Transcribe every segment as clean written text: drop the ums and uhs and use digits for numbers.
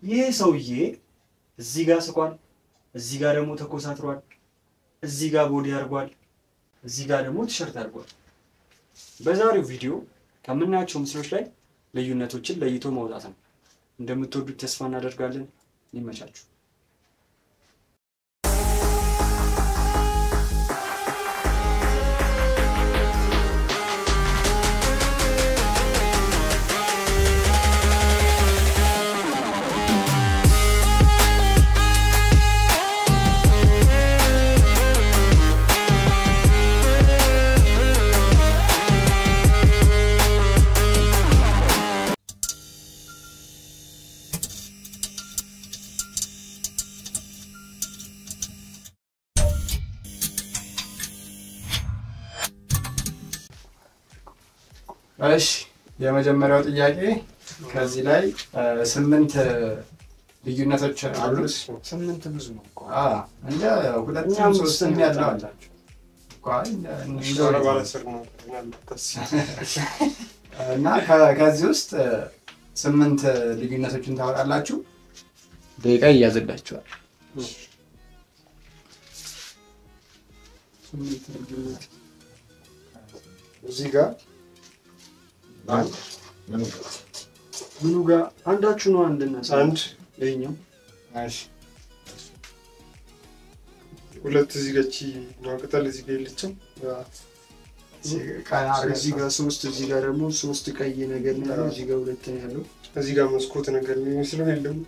ይሄ ሰውዬ እዚህ ጋር ስቋል፣ እዚህ ጋር ደግሞ ተኮሳትሯል፣ እዚህ ጋር ቦዲ አድርጓል፣ እዚህ ጋር ደግሞ ቲሸርት አድርጓል። በዛሬው ቪዲዮ ከምናያቸው ምስሎች ላይ ልዩነቶችን ለይቶ ማውጣት ነው። እንደምትወዱት ተስፋ እናደርጋለን። ይመቻችሁ። እሺ የመጀመሪያው ጥያቄ ከዚህ ላይ 8 ልዩነቶች አሉ። 8 ብዙ ነው እኮ እንደ 2 3 ያለው አላችሁ እና ከዚህ ውስጥ 8 ልዩነቶችን ታወጣላችሁ። ደቂቃ ይያዝላችኋል። እዚህ ጋር ምኑ ጋር አንዳችሁ ነው አንድነሳ አንድ ለኛው እሺ ሁለት እዚህ ጋር ነው ቅጠል እዚህ ጋር ልጭም እዚህ ጋር 3 እዚህ ጋር ደግሞ 3 ቀይ ነገር ነው ያለው። እዚህ ጋር 2 ነው ያለው። እዚህ ጋር መስኮት ነገር ነው የሚመስለው የለም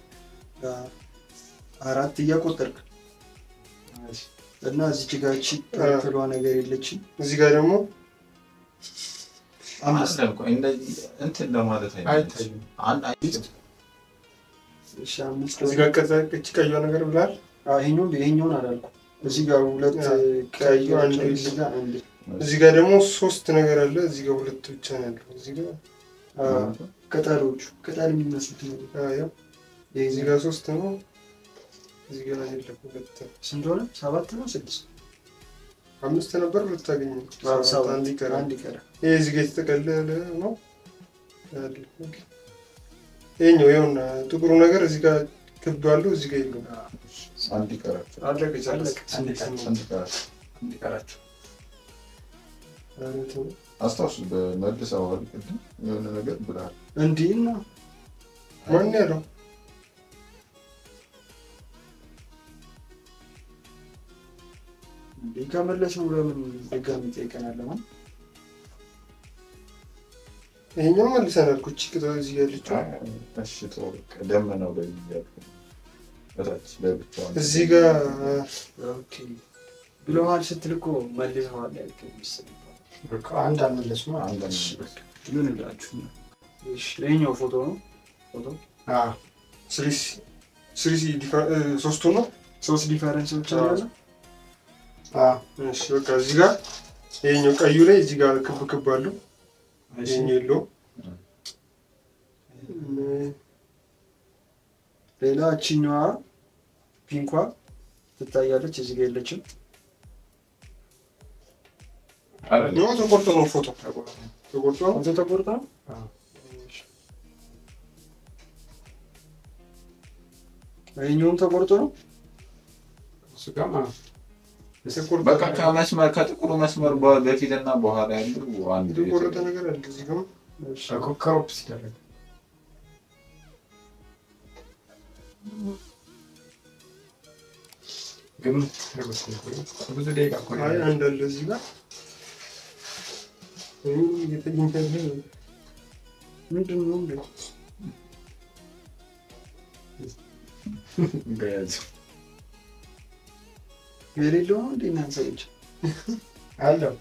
4 እያቆጠርክ እሺ እና እዚህ ጋር እቺ ተፈሏ ነገር የለችም። እዚህ ጋር ደግሞ አምስተልኩ እንደዚህ እንትን ለማለት አይታይም። አንድ አይት እሺ አምስት እዚህ ጋር እቺ ቀይዋ ነገር ብላል። ይሄኛውን አላልኩም። እዚህ ጋር 2 ቀይ አንድ እዚህ ጋር አንድ እዚህ ጋር ደግሞ 3 ነገር አለ። እዚህ ጋር 2 ብቻ ነው ያለው። እዚህ ጋር ቅጠሎቹ ቅጠል የሚመስሉት ነው። ያው እዚህ ጋር 3 ነው። እዚህ ጋር የለም 2 ስንት ሆነ? 7 ነው 6 5 ነበር ልታገኙ አንድ ይቀር ይሄ እዚህ ጋር የተጠቀለለ ነው አይደል? ኦኬ ይሄኛው ይኸውና ጥቁሩ ነገር እዚህ ጋር ክብ አለው። እዚህ ጋር የለም። አንድ ይቀራቸው አለቀ ጨረሰ። አንድ ይቀራቸው አረቱ አስታውስ በመልሰው ቅድም የሆነ ነገር ብለሃል። እንዲህ ነው ማን ያለው? ከመለሰው ለምን ድጋሚ ጠይቀናል? ማለት ይሄኛው መልሰናል። ኩቺ ቅጠል እዚህ ጋር ልጅ እሺ ጥሩ ደመናው ላይ ያለው በታች ለብቻው እዚህ ጋር ኦኬ ብለዋል ስትል እኮ መልሰዋል ያልከኝ መሰለኝ። በቃ አንድ አልመለስም። አንድ ይሁንላችሁ። እሺ ለኛው ፎቶ ነው ፎቶ ስሪሲ ሶስቱ ነው 3 ዲፈረንሶች አሉ። እሺ በቃ እዚህ ጋር ይሄኛው ቀዩ ላይ እዚህ ጋር ክብ ክብ አለው። ይሄኛው የለው። ሌላ እቺኛዋ ፒንኳ ትታያለች። እዚህ ጋር የለችም። ነው ተቆርጦ ነው ፎቶ ተቆርጦ ይሄኛውም ተቆርጦ ነው። እሱ ጋር በቃ ከመስመር ከጥቁሩ መስመር በፊትና በኋላ ያለው አንድ ተቆርጦ ነገር አለ። እዚህ ጋር ኮከብ ሲደረግ ግን ብዙ ደቂቃ ቆይ አይ አንድ አለ እዚህ ጋር እየተገኘ ምንድን ነው እንዴ? ገያዝ የሌለው ነው እንዴ? እናንተ እንጂ አለው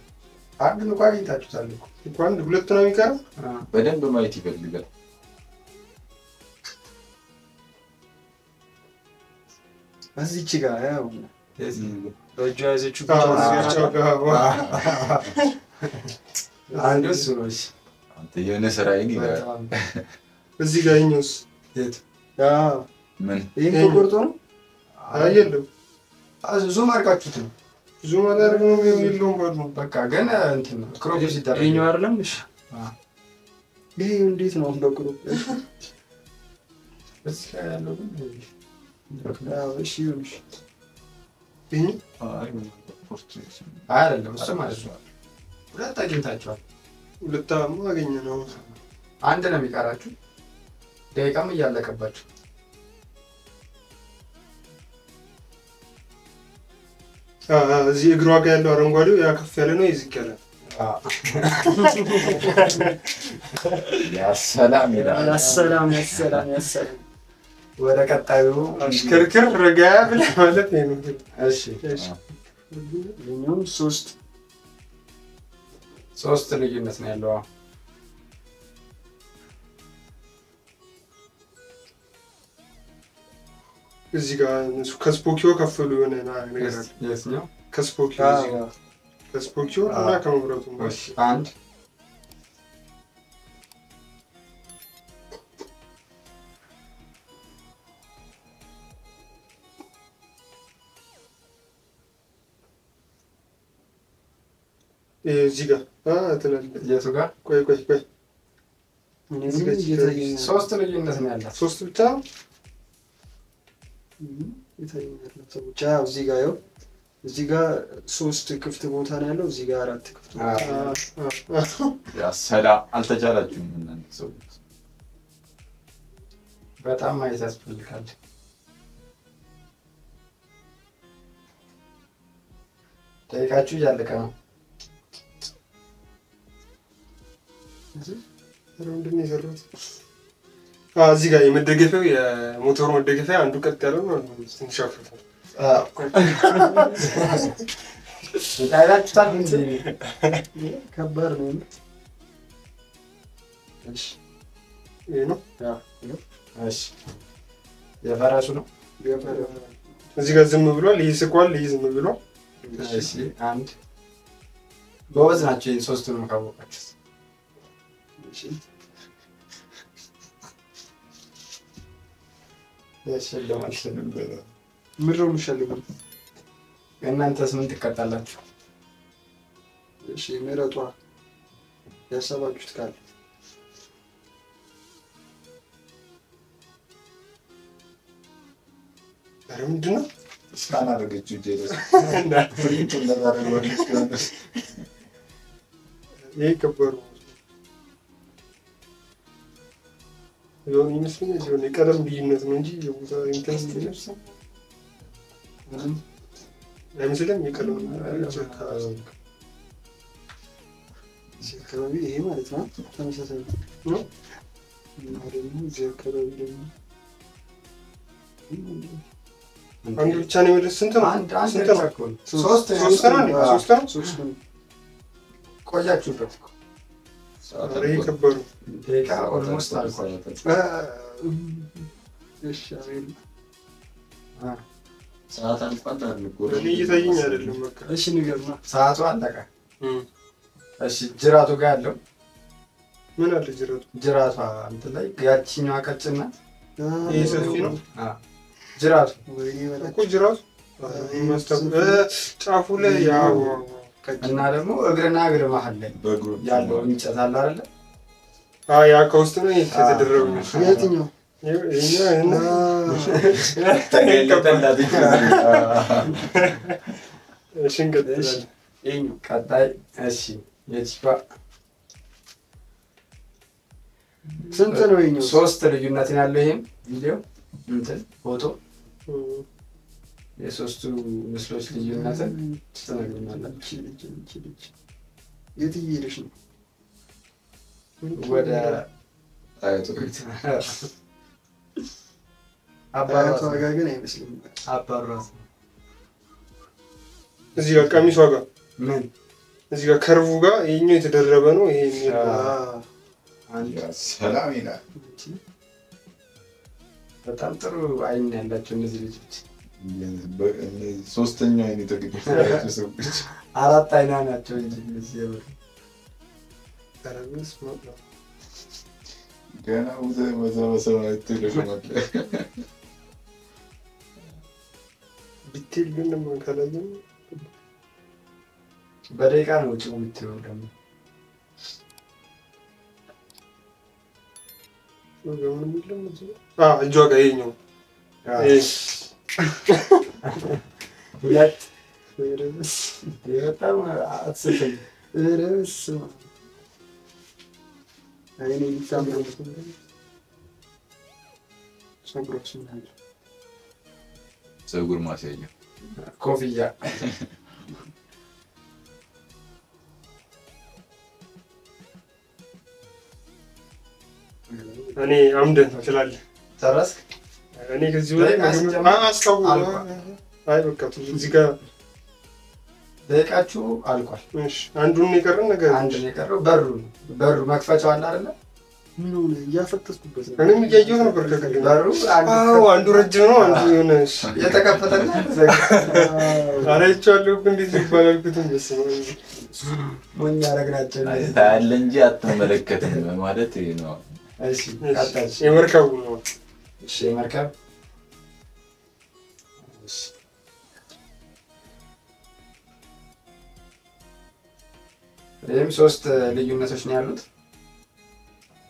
አንድ ነው አግኝታችሁታል እኮ እንኳን 2 ነው የሚቀረው። በደንብ ማየት ይፈልጋል። እዚች ጋር ያው በእጇ ያዘችው አንዱ እሱ ነው። አንተ የሆነ ስራዬን ይላል። እዚህ ጋር ይኸውስ የት ምን ይሄን ተቆርጦ ነው አይደለም? ዙም አድርጋችሁት ነው። ዙም አድርገው ነው የሚለው ባሉ በቃ ግን እንትን ክሮፕ ሲደረግ ይሄኛው አይደለም። እሺ ይሄ እንዴት ነው በክሮፕ? እዚህ ጋር ያለው ግን እሺ ይሁንሽ። ይሄ አይደለም እሱ ማለት ነው። ሁለት አግኝታችኋል። ሁለታማ አገኘ ነው። አንድ ነው የሚቀራችሁ። ደቂቃም እያለቀባችሁ እዚህ እግሯ ጋር ያለው አረንጓዴው ያ ከፍ ያለ ነው ይዝቅ ያለ። ያሰላም ይላል። ያሰላም። ወደ ቀጣዩ አሽከርክር ረጋ ብለህ ማለት ነው። እሺ ይሄኛው ሶስት ልዩነት ነው ያለው። እዚህ ጋር እነሱ ከስፖኪዮ ከፈሉ የሆነ ነገር አለ። የትኛው ከስፖኪዮ እዚህ ጋር ከስፖኪዮ እና ከመብራቱ እሺ አንድ እዚህ ጋር ትላለህ። የቱ ጋር ቆይ ሶስት ልዩነት ነው ያለው። ሶስት ብቻ ብቻ እዚህ ጋር ያው እዚህ ጋር 3 ክፍት ቦታ ነው ያለው። እዚህ ጋር 4 ክፍት ቦታ። ያሰላም አልተቻላችሁም እናንተ ሰዎች። በጣም ማየት ያስፈልጋል። ደቂቃችሁ እያለቀ ነው። ምንድን ነው የሰሩት? እዚህ ጋር የመደገፊያው የሞተሩ መደገፊያ አንዱ ቀጥ ያለው ነው፣ ትንሽ አፍርቷል። ታይላችሁታል እንዴ? ከባድ ነው። እሺ ይሄ ነው። እሺ የፈረሱ ነው። እዚህ ጋር ዝም ብሏል። ይሄ ስቋል፣ ይሄ ዝም ብሏል። እሺ አንድ ጎበዝ ናቸው። ይሄን ሶስቱንም ካወቃችሁ ምንድን ነው የሚሻለው? እናንተስ ምን ትቀጣላችሁ? እሺ ምረጧ ያሰባችሁት ካለ ኧረ ምንድን ነው እስካን አደረገችው ጀለስ ይሄ ከበሩ የሆነ ይመስለኛል። የሆነ የቀለም ልዩነት ነው እንጂ የቦታ እንትን አይመስልም። የቀለም አካባቢ ይሄ ማለት ነው ተመሳሳይ ነው። እዚህ አካባቢ ደግሞ አንድ ብቻ ነው የሚለው። ስንት ነው? ስንት ነው? ሶስት ነው። ቆያችሁበት እኮ ይሄ ከበሩ ደቂቃ ኦልሞስት አልቋል። እሺ አቤል ሰዓት አልቋል። እኔ እየታየኝ አይደለም። በቃ እሺ ንገርና ሰዓቱ አለቀ። እሺ ጅራቱ ጋር ያለው ምን አለ? ጅራቷ እንትን ላይ ያቺኛዋ ቀጭን ናት። ይሄ ሰፊ ነው ጅራቱ እኮ ጅራቱ ጫፉ ላይ ያው እና ደግሞ እግርና እግር መሀል ላይ ያለው እንጨት አለ አይደለ? ያ ከውስጥ ነው የተደረገው። የትኛው ቀጣይ እሺ የቺፓ ስንት ነው? ይኸኛው ሶስት ልዩነት ነው ያለው። ይሄም ቪዲዮ እንትን ፎቶ የሶስቱ ምስሎች ልዩነትን ትነግሩኛላችሁ። የት እየሄደሽ ነው? ወደ አባራቷ ጋር ግን አይመስልም። አባራቷ እዚህ ጋር ቀሚሷ ጋር ምን እዚህ ጋር ከርቡ ጋር ይሄኛው የተደረበ ነው። ይሄ ሰላም ይላል። በጣም ጥሩ አይን ያላቸው እነዚህ ልጆች። ሶስተኛው አይን የተገኘላቸው ሰዎች አራት አይና ናቸው እንጂ እዚህ ያው ታረግስ ነው ገና ወዘመሰማት ተደረገ። ቢትል ግን ማን ካላየም በደቂቃ ነው ጭው የምትይው ደግሞ እጇ ጋር ይኸኛው ሁለት በጣም አትስቅም። ፀጉር ማስያዣ ኮፍያ እኔ አምደን ትላለህ። ጨረስክ? እኔ ከዚህ ወዲህ አይ በቃ እዚህ ጋር ደቂቃችሁ አልቋል። እሺ አንዱን የቀረን ነገር አንድ ነው የቀረው። በሩ መክፈቻው አለ አይደለ? ምን ሆነ? እያፈጠስኩበት ነው። እኔም እያየሁት ነበር ከቅድም። በሩ አንዱ ረጅም ነው፣ አንዱ የሆነ የተከፈተና አላይቼዋለሁ እኮ እንዴት ይባላል ኩትን በስመ ሞኛ አረግናቸው ታያለ እንጂ አትመለከትም ማለት ነው። እሺ ቀጣይ የመርከቡ ነው። እሺ የመርከብ እሺ ይህም 3 ልዩነቶች ነው ያሉት።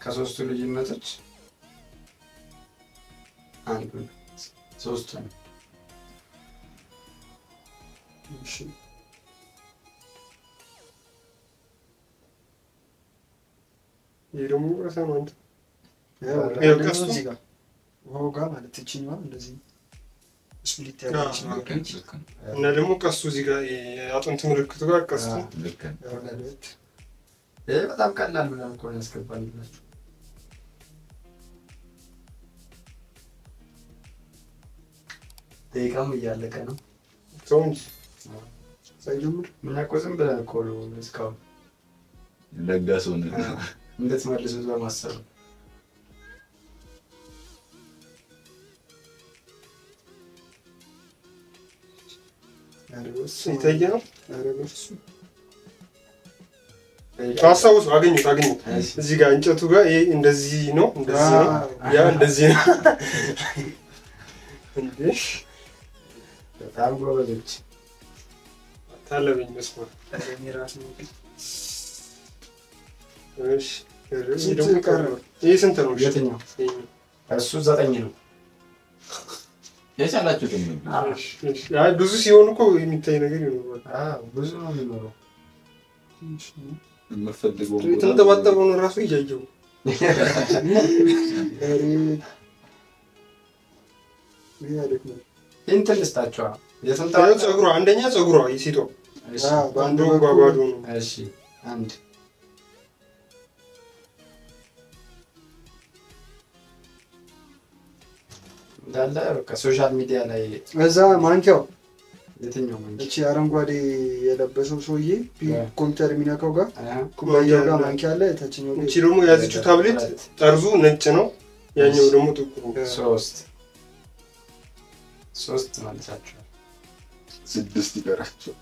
ከ3ቱ ልዩነቶች አንዱ 3ቱ ነው። እሺ ይሄ ደግሞ ረሳማንት እዚህ ጋር ውሃው ጋር ማለት ትችኛዋ እንደዚህ ስፕሊት ያለች ነገር እና ደግሞ ቀሱ እዚህ ጋር የአጥንት ምልክቱ ጋር ቀሱ ልክ ይሄ በጣም ቀላል ብለን እኮ ነው ያስገባንላችሁ። ደቂቃም እያለቀ ነው። ሰው እንጂ ሳይጀምር ምን እኮ ዝም ብለን እኮ ነው እስካሁን ለጋሱን እንድትመልሱት በማሰብ ነው። ይታየ ነው። ታስታውሱ አገኙት እዚህ ጋር እንጨቱ ጋር ይሄ እንደዚህ ነው፣ እንደዚህ ነው፣ ያ እንደዚህ ነው። እንዴ በጣም ጎበዞች ታለበኝ መስማ እኔ ራስ ነው። እሺ ይሄ ስንት ነው? የትኛው? እሱ 9 ነው። የቻላችሁት ነው። አይ ብዙ ሲሆን እኮ የሚታይ ነገር ይኖራል። ብዙ ነው የሚኖረው። የምፈልገው የተንጠባጠበውን ራሱ እያየው እንትን ልስጣቸዋ። ፀጉሯ አንደኛ ፀጉሯ የሴቷ በአንዱ ባባዶ ነው። እሺ አንድ እንዳለ በቃ ሶሻል ሚዲያ ላይ እዛ ማንኪያው የትኛው ማንኪያ? እቺ አረንጓዴ የለበሰው ሰውዬ ኮምፒውተር የሚነካው ጋር ኩባያው ጋር ማንኪያ አለ። ታችኛው እቺ ደግሞ ያዘችው ታብሌት ጠርዙ ነጭ ነው፣ ያኛው ደግሞ ጥቁር ነው። 3 ማለታቸው 6 ይቀራቸው።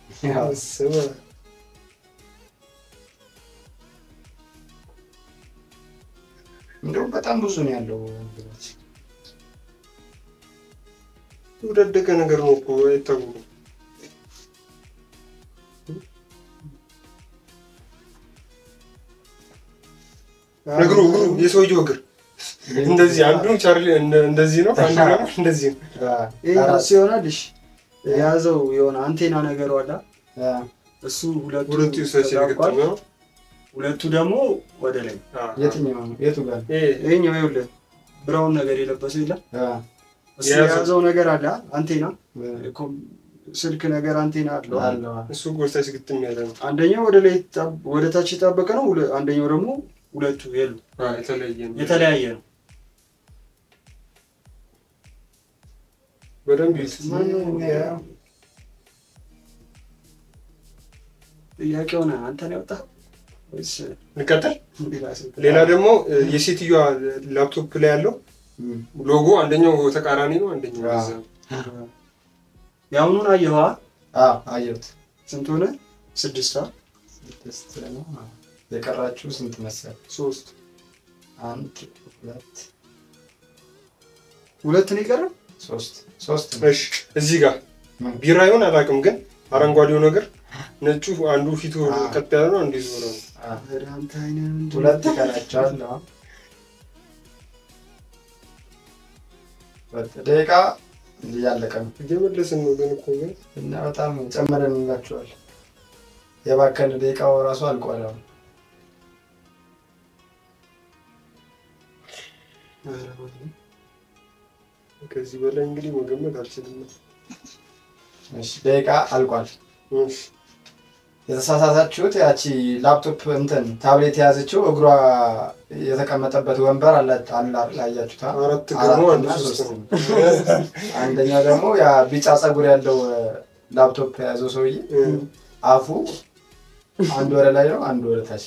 እንደው በጣም ብዙ ነው ያለው። ወደደቀ ነገር ነው እኮ አይታወቅም። እግሩ የሰውየው እግር እንደዚህ አንዱ ቻርሊ እንደዚህ ነው፣ አንዱ ደግሞ እንደዚህ ነው። ይሄ ሲሆናል። እሺ የያዘው የሆነ አንቴና ነገር ዋላ እሱ ሁለቱ ይሰሰልከው ነው። ሁለቱ ደግሞ ወደ ላይ የትኛው ነው? የቱ ጋር? ይሄኛው ይኸውልህ ብራውን ነገር የለበሰው ይላል። እሱ የያዘው ነገር አለ አንቴና ስልክ ነገር አንቴና አለው። እሱ ጎርታች ግጥም ያለ ነው። አንደኛው ወደ ታች የጣበቀ ነው። አንደኛው ደግሞ ሁለቱ የሉ የተለያየ ነው። በደንብ ጥያቄው ነው። አንተ ነው ያወጣው ወይስ እንቀጥል? ሌላ ደግሞ የሴትዮዋ ላፕቶፕ ላይ ያለው ሎጎ አንደኛው ተቃራኒ ነው፣ አንደኛው ወደዛ ነው። ያውኑን አየዋ? አየሁት። ስንት ሆነ? 6 ነው። የቀራችሁ ስንት መሰል? 3 1 2 ነው የቀረው። 3 እሺ እዚህ ጋር ቢራ ይሆን አላውቅም፣ ግን አረንጓዴው ነገር ነጩ አንዱ ፊቱ ቀጥ ያለ ነው፣ አንዱ ይዞ ነው። አንተ አይነን 2 ይቀራችኋል። ደቂቃ እያለቀ ነው። እየመለስን ነው ግን እኮ ግን እና በጣም ጨመረን እንላችኋል። የባከነ ደቂቃው ራሱ አልቋል። አሁን ከዚህ በላይ እንግዲህ መገመት አልችልም። እሺ ደቂቃ አልቋል። እሺ የተሳሳታችሁት ያቺ ላፕቶፕ እንትን ታብሌት የያዘችው እግሯ የተቀመጠበት ወንበር አላት አያችሁታ? አራት ደግሞ አንድ ሶስት ነው። አንደኛው ደግሞ ያ ቢጫ ፀጉር ያለው ላፕቶፕ የያዘው ሰውዬ አፉ አንድ ወደ ላይ ነው አንድ ወደ ታች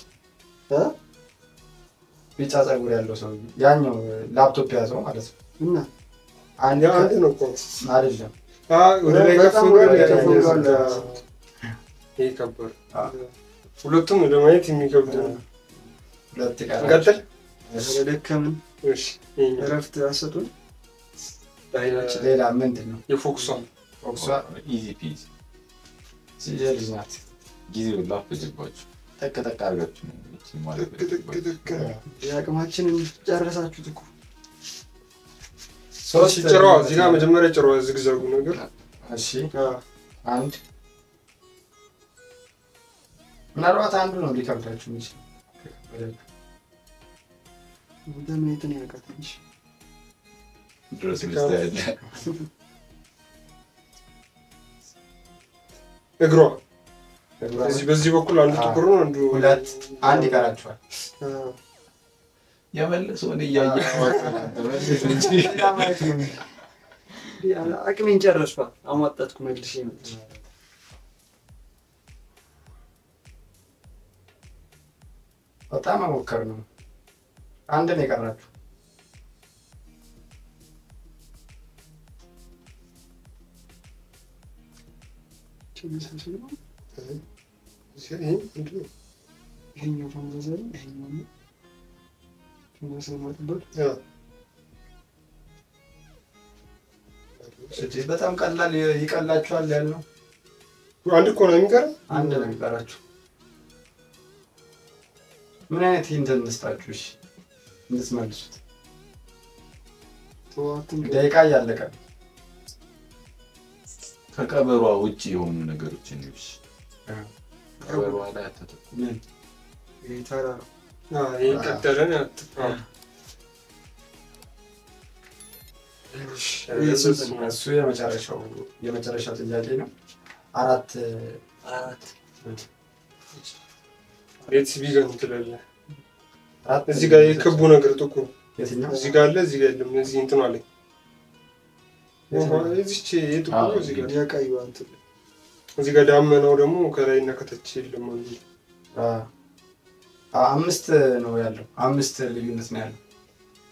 ቢጫ ፀጉር ያለው ሰውዬ ያኛው ላፕቶፕ የያዘው ማለት ነው። እና አንድ ነው እኮ አይደለም። ወደ ላይ ከፍ ብሎ ይሄ ከበር ሁለቱም ለማየት የሚከብድ ነው። ሁለት ይቀራል። እንቀጥል። ደከምን። እሺ እረፍት አሰጡን። ሌላ ምንድን ነው? የፎክሷ ኢዚ ፒዚ ልጅ ናት። ጊዜው ላፈጀባችሁ ጠቅ አድርጋችሁ ነው ማለት የአቅማችንን ጨረሳችሁት እኮ። ሶስት ጭራዋ እዚህ ጋር መጀመሪያ ጭራዋ ዝግዛጉ ነገር። እሺ አንድ ምናልባት አንዱ ነው ሊከብዳችሁ የሚችለው። በሜትን ያቃተንሽ ድረስ ይስተያለ እግሯ እዚህ በዚህ በኩል አንዱ ጥቁር ነው አንዱ ሁለት አንድ ይቀራችኋል። የመለሰውን እያየሁ አቅሜን ጨረስኩ። አሟጣጥኩ መልሼ ነው። በጣም መሞከር ነው። አንድ ነው የቀራችሁ። ይሄኛው ተመሳሳይ ነው። ይሄኛው ነው ተመሳሳይ ማለት በጣም ቀላል ይቀላችኋል ያልነው አንድ እኮ ነው የሚቀረው። አንድ ነው የሚቀራችሁ። ምን አይነት ሂንትን እንስጣችሁ? እሺ እንድትመልሱት። ደቂቃ እያለቀ ነው። ከቀበሯ ውጪ የሆኑ ነገሮችን ነው። እሺ ቀበሯ ላይ አትተኩ። ይሄ ተራ ነው። ይሄ ቀጠለን አትፍራ። እሱ የመጨረሻው ጥያቄ ነው። አራት ቤት ቢገን ትላለህ። እዚህ ጋር የክቡ ነገር ጥቁር የትኛው? እዚህ ጋር አለ፣ እዚህ ጋር የለም። እዚህ እንትን አለ። እዚህች የጥቁሩ እዚህ ጋር ያቀዩ አንተ እዚህ ጋር ዳመናው ደግሞ ከላይና ከታች የለም ማለት ነው። አምስት ነው ያለው። አምስት ልዩነት ነው ያለው።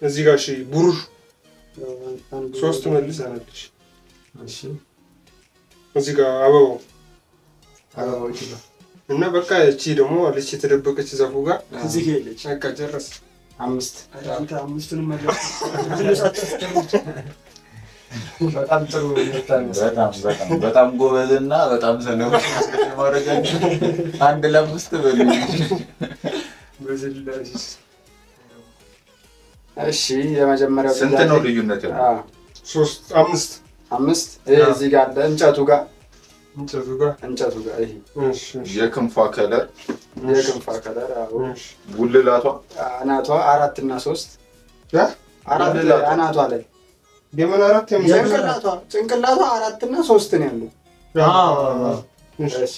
እዚህ ጋር እሺ ብሩሽ ሶስት መልሰናልሽ። እሺ እዚህ ጋር አበባው ይችላል እና በቃ እቺ ደግሞ አለች የተደበቀች ዛፉ ጋር እዚህ ጋር የለች። በቃ ጨረስ። አምስት አንተ አምስቱንም መለስ። በጣም ጥሩ በጣም ጎበዝና በጣም ሰነፍ ማረጋችሁ። አንድ ለአምስት በሉ። በዝላሽ እሺ የመጀመሪያው ስንት ነው ልዩነት ያለው? ሶስት አምስት እዚህ ጋር አለ እንጨቱ ጋር ይሄ የክንፏ ከለር አዎ። ጉልላቷ አናቷ 4 እና 3 አናቷ ላይ የምን አራት ጭንቅላቷ 4 እና 3 ነው ያለው። እሺ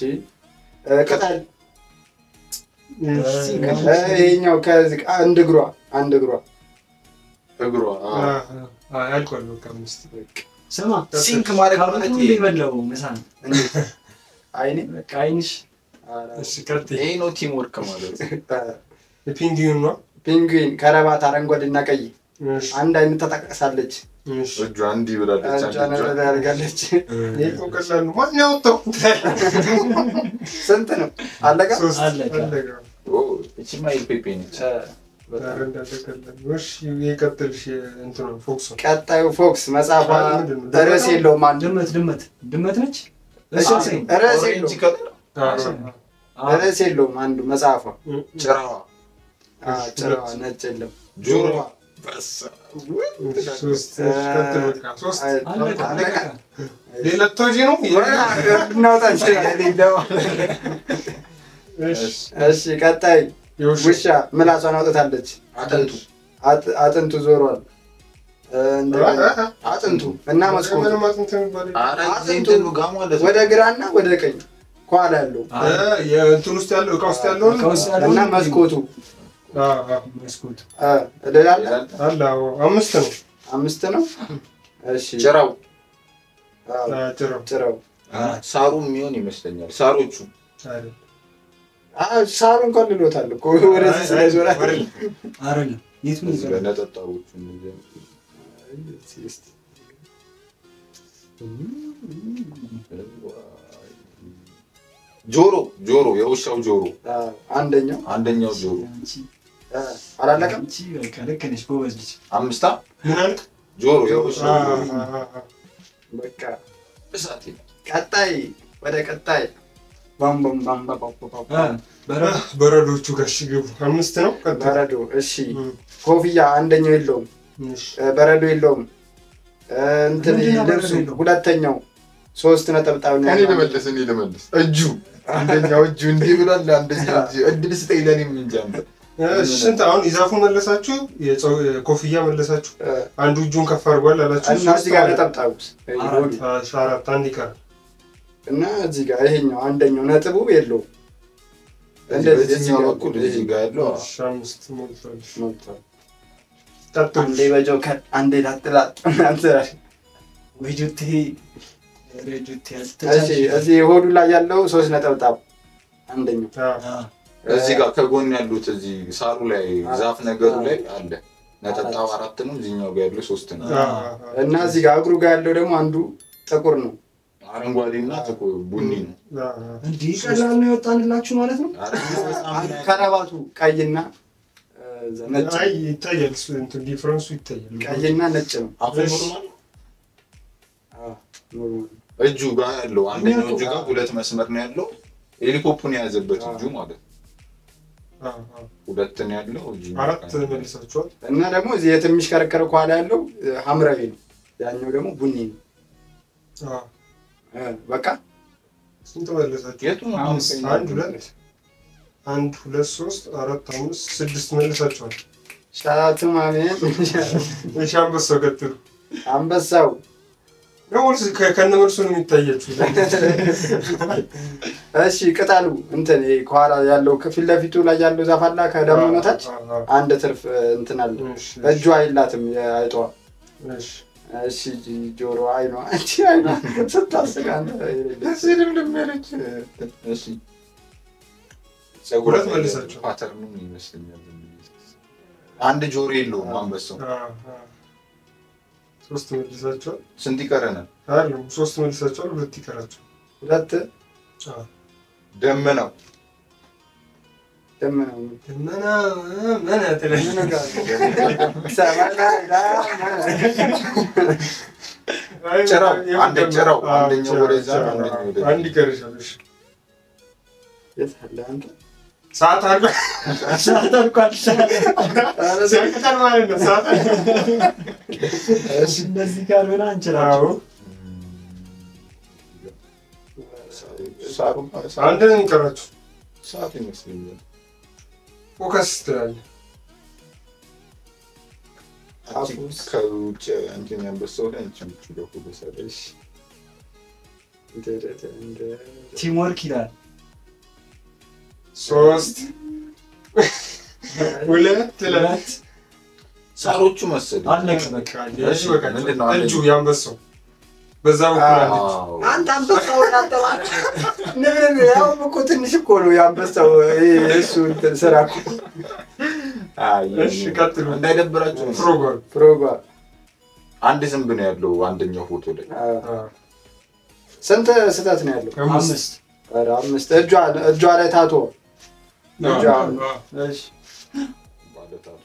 ቅጠል ይሄኛው ከዚህ አንድ እግሯ አልኳል። በቃ አምስት ስማ ሲንክ ማድረግ ማለት ነው የሚበላው ምሳ ነው። አይኔ በቃ አይንሽ እሺ ከርቴ ይሄ ነው ቲም ወርክ ማለት ፒንግዊን ነው። ፒንግዊን ከረባት አረንጓዴ እና ቀይ አንድ አይነት ተጠቅሳለች። እጇ እንዲህ ብላለች። አንቺ ያደርጋለች። ይሄ ቀላል ነው። ማን ያወጣው? ስንት ነው? አለቀ። አለቀ። እቺ ማይ ፔፔ ነች። ቀጣዩ ፎክስ መጽሐፏ ርዕስ የለውም። አንድ ድመት ነች። ርዕስ የለውም። አንዱ መጽሐፏ ጭራዋ ነጭ የለም። ጆሮዋ ሶስት ቀጥል በቃ ሶስት አለቀ። ሌላ ተወጂ ነው እናውጣ እንችላለን ደግሞ። እሺ ቀጣይ ውሻ ምላሷን አውጥታለች። አጥንቱ ዞሯል። አጥንቱ እና መስኮቱ ወደ ግራና ወደ ቀኝ ኋላ ያለው የእንትን ውስጥ ያለው እቃ ውስጥ ያለው እና መስኮቱ አለ። አምስት ነው። እሺ ጭራው ጭራው ሳሩ የሚሆን ይመስለኛል። ሳሮቹ ሳሩ እንኳን ልሎታል እኮ ወደዚህ ስለዞራ አይደለም። የት ምን ይዘራል? ለነጠጣዎቹ ጆሮ የውሻው ጆሮ አንደኛው ጆሮ አላለቀም። በቃ ልክ ነሽ ጎበዝ ልጅ። አምስታ ምን አልክ? ጆሮ የውሻው በቃ እሳት። ቀጣይ ወደ ቀጣይ ባም በረዶቹ ጋር ሽግቡ 5 ነው። በረዶ እሺ። ኮፍያ አንደኛው የለውም። በረዶ የለውም። እንትን ልብሱ ሁለተኛው 3 ነጥብጣብ ነው። እኔ ልመልስ እጁ አንደኛው እጁ እንዲህ ብሏል። አንደኛው እጁ እድል ስጠኝ ለኔም እንጂ አንተ ስንት አሁን ይዛፉን መለሳችሁ? የኮፍያ መለሳችሁ? አንዱ እጁን ከፍ አድርጓል አላችሁ እና እዚህ ጋር ነጥብጣቡስ አራት አንድ ይቀር እና እዚህ ጋር ይሄኛው አንደኛው ነጥቡ የለውም። እንደዚህ በኩል እዚህ ጋር ያለው 5 ሞልቷል። አንዴ በጆከር አንዴ ላጥላጥ ወይጆቴ እዚህ ሆዱ ላይ ያለው 3 ነጥብጣብ አንደኛው እዚህ ጋር ከጎን ያሉት እዚህ ሳሩ ላይ ዛፍ ነገሩ ላይ አለ ነጥብጣብ 4 ነው። እዚህኛው ጋር ያለው 3 ነው። እና እዚህ ጋር እግሩ ጋር ያለው ደግሞ አንዱ ጥቁር ነው። አረንጓዴና ጥቁር ቡኒ ነው። እንዴ ቀላል ነው የወጣንላችሁ ማለት ነው። ከረባቱ ቀይና ነጭ ይታያል። እንትን ዲፈረንሱ ይታያል። ቀይና ነጭ ነው። እጁ ጋር ያለው አንደኛው እጁ ጋር 2 መስመር ነው ያለው። ሄሊኮፕተሩን የያዘበት እጁ ማለት ነው። 2 ነው ያለው እጁ 4 መልሳችኋል። እና ደግሞ እዚህ የሚሽከረከረው ኳላ ያለው ሐምራዊ ነው። ያኛው ደግሞ ቡኒ ነው። በቃ ስንት መልሳችሁ? የቱ ነው? 1 2 3 4 5 6 መልሳችኋል። ሻቱ ማሜን እሺ አንበሳው ቀጥሉ። አንበሳው ነው ከነመልሱ ነው የሚታያችሁ። እሺ ቅጠሉ እንትን ኳላ ያለው ከፊት ለፊቱ ላይ ያለው ዛፍ አለ። ከደሞ መታች አንድ ትርፍ እንትን አለ። እጁ አይላትም የአይጧ። እሺ ጆሮ አይኗ እቺ አይኗ ስታስቃን ለምን ያለች እሺ ሁለት መልሳችሁ ፓተርኑ ይመስለኛል። አንድ ጆሮ የለውም አንበሳው። 3 መልሳችሁ ስንት ይቀረናል? አይደለም 3 መልሳችሁ 2 ይቀራችሁ። 2 ደመናው ምን አትለኝ ጭራው አንደኛው ወደዛ አንድ ይቀርሻል። እሺ የታለ አንተ ሰዓት አልቋል። ሰዓት ማለት ነው። ሰዓት እሺ እንደዚህ ካልሆነ አንችላችሁ። አንድ ነው የሚቀራችሁ። ሰዓት ይመስለኛል። ፎከስ ትላለህ። ከውጭ አንተን ያንበሳው ላይ አንቺ ምትለው በሰለሽ ቲም ወርክ ይላል። 3 2 ሳሮቹ መሰለኝ አለቀ በቃ። እሺ በቃ እጁ ያንበሳው በዛ በኩል አለች። አንተ አንበሳው አጣባለ ንብረን ያው እኮ ትንሽ እኮ ነው ያንበሳው እሱ ስራ እኮ። እሺ ቀጥሉ እንዳይደብራችሁ። ፕሮጓ አንድ ዝንብ ነው ያለው አንደኛው ፎቶ ላይ። ስንት ስህተት ነው ያለው? 5 ኧረ 5 እጇ ላይ ታቶ እጇ እሺ ባለ ታቶ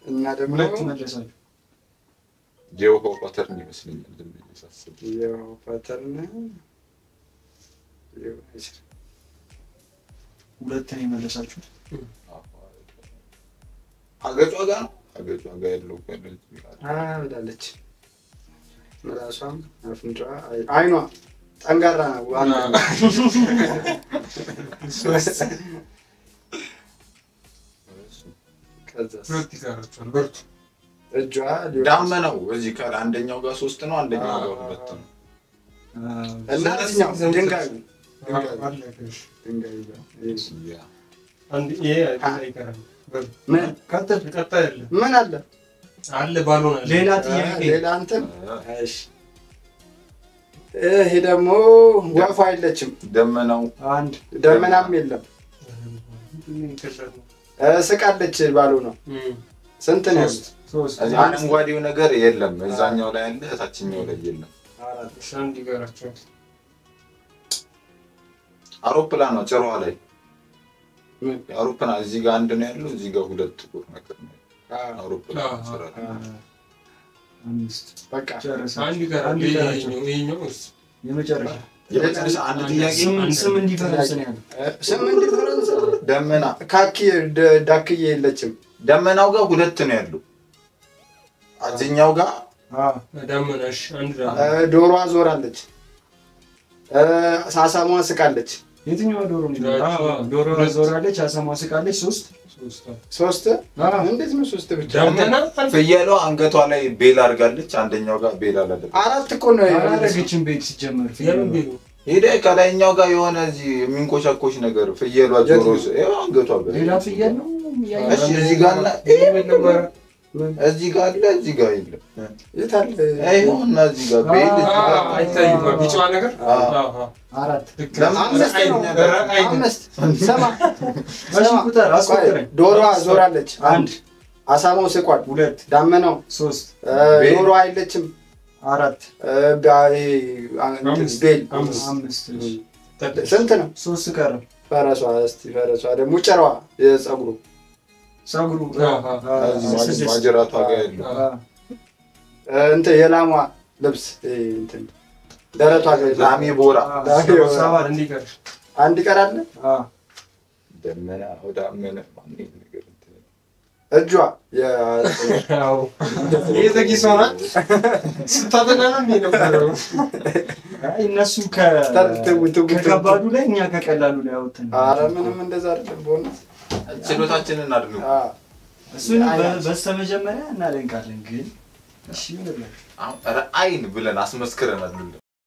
እና ደግሞ 2 መለሳችሁ። የውሃው ፓተርን ይመስለኛል። እንደሚሳሰብ የውሃው ፓተርን 2 ነው የመለሳችሁት። አገጯ ጋር ነው አገጯ ጋር ያለው ብላለች። ምላሷም አፍንጫዋ አይኗ ጠንጋራ ነው። እጇ ዳመናው እዚህ ካለ አንደኛው ጋር 3 ነው፣ አንደኛው ጋር 2 ነው። እና እዚህኛው ድንጋዩ ምን አለ ባልሆነ ሌላ ጥያቄ ሌላ እንትን። እሺ ይሄ ደግሞ ወፍ አይለችም። ደመናው ደመናም የለም። ስቃለች ባሉ ነው። ስንት ነው? 3 አረንጓዴው ነገር የለም። እዛኛው ላይ አለ፣ እታችኛው ላይ የለም። አውሮፕላን ነው ጭሯ ላይ አውሮፕላን እዚህ ጋር አንድ ነው ያለው፣ እዚህ ጋር 2 ጥቁር ነገር ነው። አውሮፕላን ጭራ 5 በቃ አንድ የመጨረሻ አንድ ጥያቄ ስም እንዲፈረንስ ነው ያለው። ስም እንዲፈረንስ ደመና ካኪ ዳክዬ የለችም። ደመናው ጋር 2 ነው ያለው። እዚህኛው ጋር ደመናሽ አንድ ዶሮ ዞራለች። አሳሟ ስቃለች። የትኛው ዶሮ ነው? ዶሮ ዞራለች፣ አሳሟ ስቃለች። 3 እንዴት ነው 3 ብቻ? ደመና ፍየሏ አንገቷ ላይ ቤል አድርጋለች። አንደኛው ጋር ቤል አላደረገችም። 4 እኮ ነው ያደረገችን ቤት ሲጀመር ሄደ ከላይኛው ጋር የሆነ እዚህ የሚንቆሻቆሽ ነገር ፍየሏ ጆሮ አንገቷ ጋር ሌላ ፍየል ነው። እሺ እዚህ ጋር እና እዚህ ጋር አለ፣ እዚህ ጋር የለም። የታል? አይሆንና እዚህ ጋር ቤል አይታይም። ቢጫ ነገር 4 ቁጥር አስቆጥረኝ። ዶሮዋ ዞራለች 1 አሳማው ስቋል 2 ዳመናው 3 ዶሮ አይለችም 4 ቤል 5 ስንት ነው? 3 ቀረ። ፈረሷ ደግሞ ጭራዋ የፀጉሩ ማጀራቷ ጋር ያለው እንትን የላሟ ልብስ እንትን ደረቷ ጋር ላሜ ቦራ ሳባር እንዲቀር አንድ ይቀራል። ደመና ወዳመነ ማን ነገር እጇ ያው የዘጊሶና ስታተናና ነው። እነሱ ከከባዱ ላይ እኛ ከቀላሉ ላይ አውጥተን። ኧረ ምንም እንደዛ አይደለም። በእውነት ችሎታችንን አድርጉ። እሱን በስተመጀመሪያ እናደንቃለን። ግን እሺ ምን ብለን አሁን አይን ብለን አስመስክረናል።